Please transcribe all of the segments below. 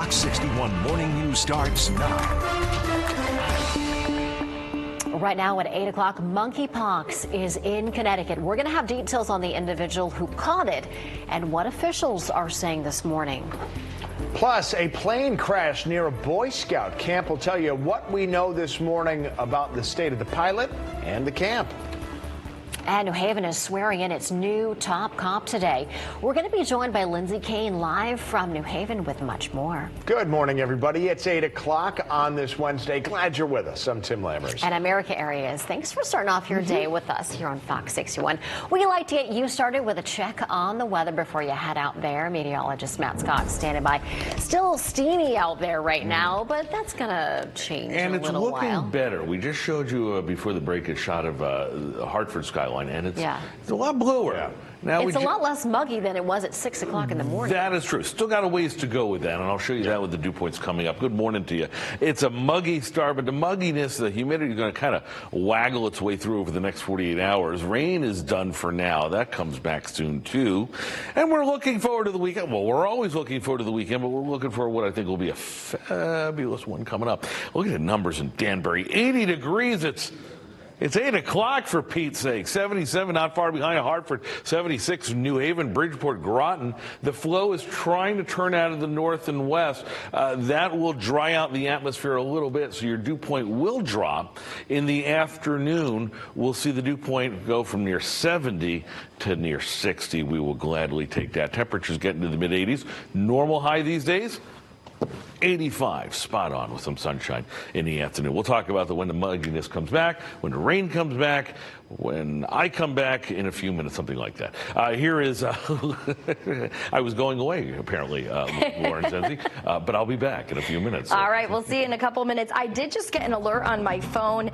Fox 61 Morning News starts now. Right now at 8 o'clock, monkeypox is in Connecticut. We're going to have details on the individual who caught it and what officials are saying this morning. Plus, a plane crash near a Boy Scout camp will tell you what we know this morning about the state of the pilot and the camp. And New Haven is swearing in its new top cop today. We're going to be joined by Lindsay Kane live from New Haven with much more. Good morning, everybody. It's 8 o'clock on this Wednesday. Glad you're with us. I'm Tim Lambert. And America Areas, thanks for starting off your day with us here on Fox 61. We like to get you started with a check on the weather before you head out there. Meteorologist Matt Scott standing by. Still steamy out there right now, but that's going to change and in a little while. And it's looking better. We just showed you before the break a shot of the Hartford skyline, and it's a lot bluer. Yeah. Now it's a lot less muggy than it was at 6 o'clock in the morning. That is true. Still got a ways to go with that, and I'll show you that with the dew points coming up. Good morning to you. It's a muggy start, but the mugginess, the humidity is going to kind of waggle its way through over the next 48 hours. Rain is done for now. That comes back soon, too. And we're looking forward to the weekend. Well, we're always looking forward to the weekend, but we're looking for what I think will be a fabulous one coming up. Look at the numbers in Danbury. 80 degrees. It's 8 o'clock, for Pete's sake. 77 not far behind Hartford. 76 New Haven, Bridgeport, Groton. The flow is trying to turn out of the north and west. That will dry out the atmosphere a little bit, so your dew point will drop. In the afternoon, we'll see the dew point go from near 70 to near 60. We will gladly take that. Temperatures getting to the mid-80s. Normal high these days, 85, spot on with some sunshine in the afternoon. We'll talk about when the mugginess comes back, when the rain comes back, when I come back in a few minutes, something like that. Here is, I was going away, apparently, Lauren Zenzi, but I'll be back in a few minutes. All right, we'll see you in a couple minutes. I did just get an alert on my phone.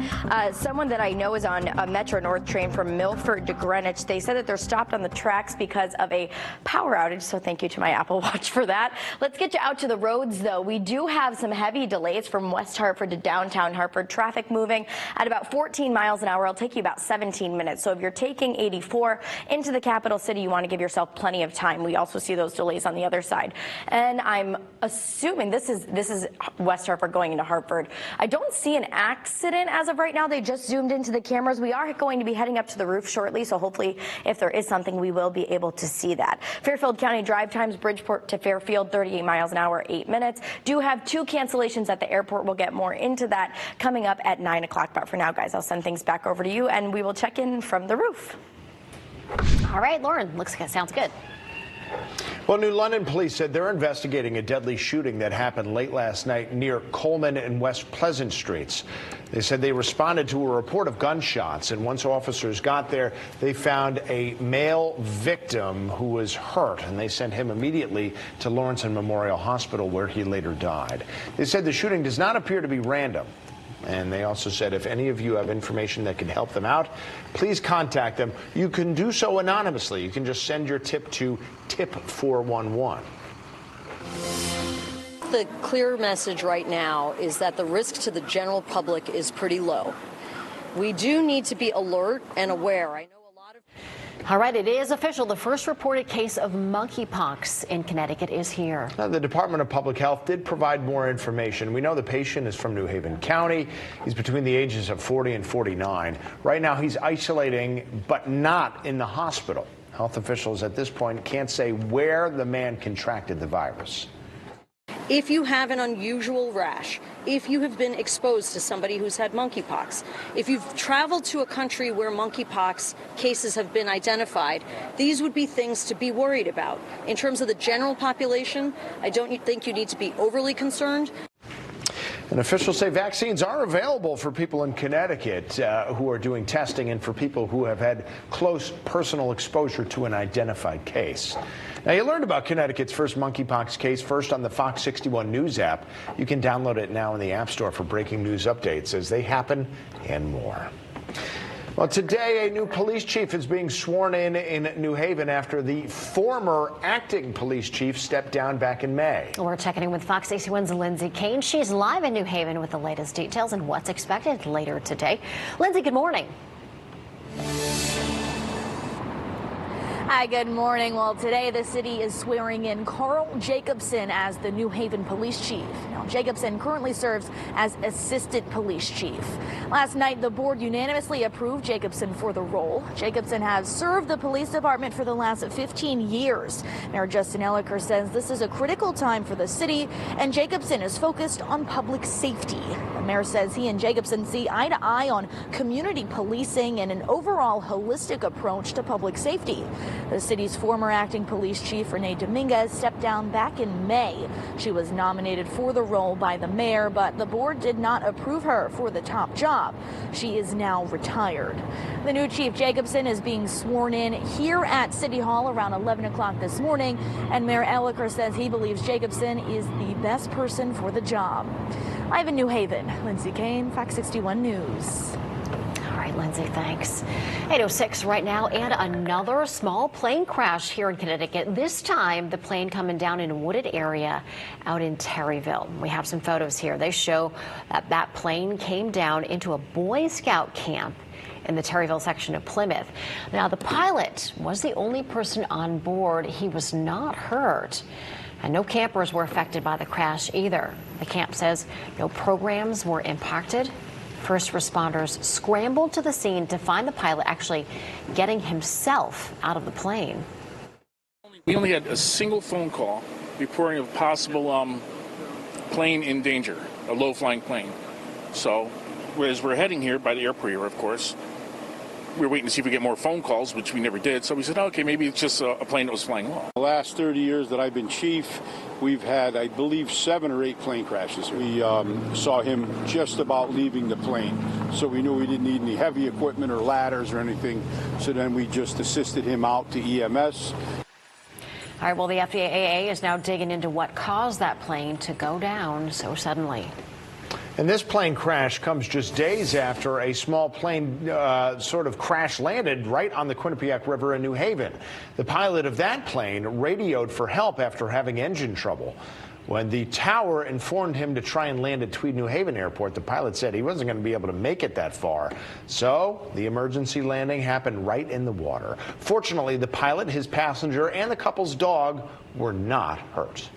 Someone that I know is on a Metro North train from Milford to Greenwich. They said that they're stopped on the tracks because of a power outage, so thank you to my Apple Watch for that. Let's get you out to the roads, though. We do have some heavy delays from West Hartford to downtown Hartford. Traffic moving at about 14 miles an hour. It'll take you about 17 minutes. So if you're taking 84 into the capital city, you want to give yourself plenty of time. We also see those delays on the other side. And I'm assuming this is West Hartford going into Hartford. I don't see an accident as of right now. They just zoomed into the cameras. We are going to be heading up to the roof shortly, so hopefully if there is something, we will be able to see that. Fairfield County drive times, Bridgeport to Fairfield, 38 miles an hour, 8 minutes. Do have 2 cancellations at the airport. We'll get more into that coming up at 9 o'clock. But for now, guys, I'll send things back over to you, and we will check in from the roof. All right, Lauren, sounds good. Well, New London police said they're investigating a deadly shooting that happened late last night near Coleman and West Pleasant Streets. They said they responded to a report of gunshots, and once officers got there, they found a male victim who was hurt, and they sent him immediately to Lawrence Memorial Hospital, where he later died. They said the shooting does not appear to be random. And they also said if any of you have information that can help them out, please contact them. You can do so anonymously. You can just send your tip to tip 411. The clear message right now is that the risk to the general public is pretty low. We do need to be alert and aware. I know a lot of... All right, it is official. The first reported case of monkeypox in Connecticut is here. Now, the Department of Public Health did provide more information. We know the patient is from New Haven County. He's between the ages of 40 and 49. Right now, he's isolating, but not in the hospital. Health officials at this point can't say where the man contracted the virus. If you have an unusual rash, if you have been exposed to somebody who's had monkeypox, if you've traveled to a country where monkeypox cases have been identified, these would be things to be worried about. In terms of the general population, I don't think you need to be overly concerned. And officials say vaccines are available for people in Connecticut who are doing testing and for people who have had close personal exposure to an identified case. Now, you learned about Connecticut's first monkeypox case first on the Fox 61 News app. You can download it now in the App Store for breaking news updates as they happen and more. Well, today a new police chief is being sworn in New Haven after the former acting police chief stepped down back in May. We're checking in with Fox 61's Lindsay Kane. She's live in New Haven with the latest details and what's expected later today. Lindsay, good morning. Hi, good morning. Well, today the city is swearing in Carl Jacobson as the New Haven police chief. Now, Jacobson currently serves as assistant police chief. Last night, the board unanimously approved Jacobson for the role. Jacobson has served the police department for the last 15 years. Mayor Justin Elicker says this is a critical time for the city, and Jacobson is focused on public safety. The mayor says he and Jacobson see eye to eye on community policing and an overall holistic approach to public safety. The city's former acting police chief, Renee Dominguez, stepped down back in May. She was nominated for the role by the mayor, but the board did not approve her for the top job. She is now retired. The new chief, Jacobson, is being sworn in here at City Hall around 11 o'clock this morning, and Mayor Elicker says he believes Jacobson is the best person for the job. Live in New Haven, Lindsay Kane, Fox 61 News. All right, Lindsay, thanks. 8:06 right now, and another small plane crash here in Connecticut. This time, the plane coming down in a wooded area out in Terryville. We have some photos here. They show that plane came down into a Boy Scout camp in the Terryville section of Plymouth. Now, the pilot was the only person on board. He was not hurt. And no campers were affected by the crash either. The camp says no programs were impacted. First responders scrambled to the scene to find the pilot actually getting himself out of the plane. We only had a single phone call reporting of possible plane in danger, a low-flying plane. So, as we're heading here by the airport here, of course, we were waiting to see if we get more phone calls, which we never did. So we said, okay, maybe it's just a plane that was flying low. The last 30 years that I've been chief, we've had, I believe, 7 or 8 plane crashes. We saw him just about leaving the plane, so we knew we didn't need any heavy equipment or ladders or anything. So then we just assisted him out to EMS. All right, well, the FAA is now digging into what caused that plane to go down so suddenly. And this plane crash comes just days after a small plane sort of crash landed right on the Quinnipiac River in New Haven. The pilot of that plane radioed for help after having engine trouble. When the tower informed him to try and land at Tweed New Haven Airport, the pilot said he wasn't going to be able to make it that far. So the emergency landing happened right in the water. Fortunately, the pilot, his passenger, and the couple's dog were not hurt.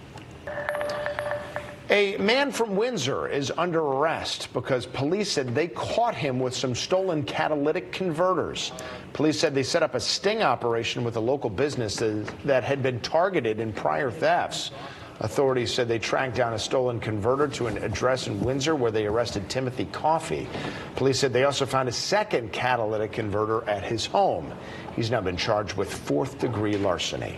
A man from Windsor is under arrest because police said they caught him with some stolen catalytic converters. Police said they set up a sting operation with a local business that had been targeted in prior thefts. Authorities said they tracked down a stolen converter to an address in Windsor where they arrested Timothy Coffey. Police said they also found a second catalytic converter at his home. He's now been charged with 4th-degree larceny.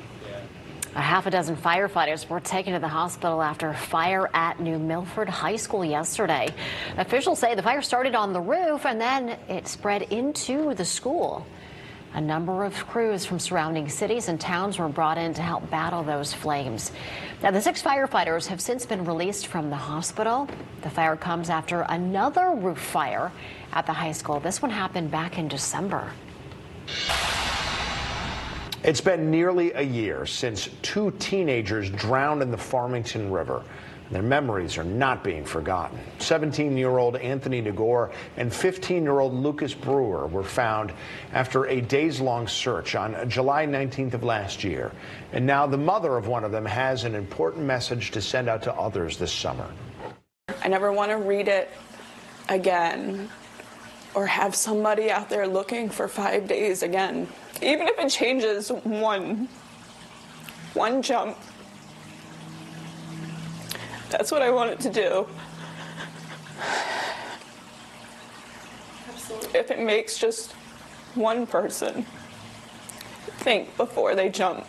A half a dozen firefighters were taken to the hospital after a fire at New Milford High School yesterday. Officials say the fire started on the roof and then it spread into the school. A number of crews from surrounding cities and towns were brought in to help battle those flames. Now, the 6 firefighters have since been released from the hospital. The fire comes after another roof fire at the high school. This one happened back in December. It's been nearly a year since 2 teenagers drowned in the Farmington River. Their memories are not being forgotten. 17-year-old Anthony Nagore and 15-year-old Lucas Brewer were found after a days-long search on July 19th of last year. And now the mother of one of them has an important message to send out to others this summer. I never want to read it again or have somebody out there looking for 5 days again. Even if it changes one jump, that's what I want it to do. Absolutely. If it makes just one person think before they jump.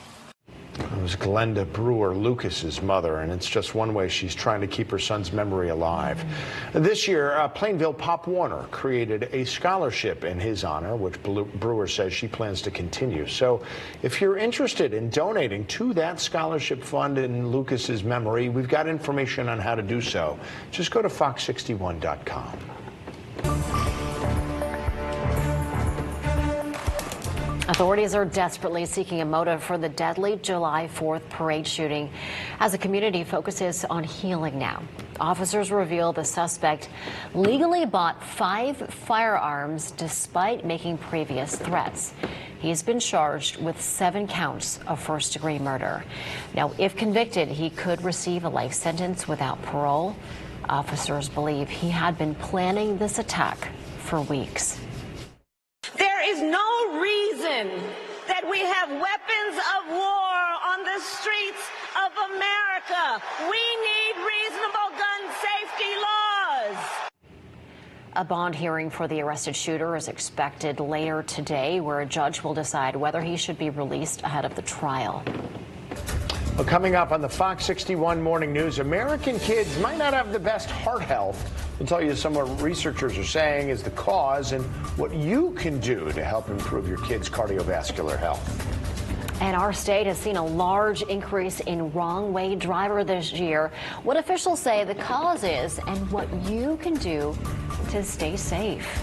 It was Glenda Brewer, Lucas's mother, and it's just one way she's trying to keep her son's memory alive. This year, Plainville Pop Warner created a scholarship in his honor, which Brewer says she plans to continue. So if you're interested in donating to that scholarship fund in Lucas's memory, we've got information on how to do so. Just go to fox61.com. Authorities are desperately seeking a motive for the deadly July 4th parade shooting as the community focuses on healing now. Officers reveal the suspect legally bought 5 firearms despite making previous threats. He's been charged with 7 counts of first-degree murder. Now, if convicted, he could receive a life sentence without parole. Officers believe he had been planning this attack for weeks. There is no reason that we have weapons of war on the streets of America. We need reasonable gun safety laws. A bond hearing for the arrested shooter is expected later today, where a judge will decide whether he should be released ahead of the trial. Well, coming up on the Fox 61 Morning News, American kids might not have the best heart health. We'll tell you some of what researchers are saying is the cause and what you can do to help improve your kids' cardiovascular health. And our state has seen a large increase in wrong-way driver this year. What officials say the cause is and what you can do to stay safe.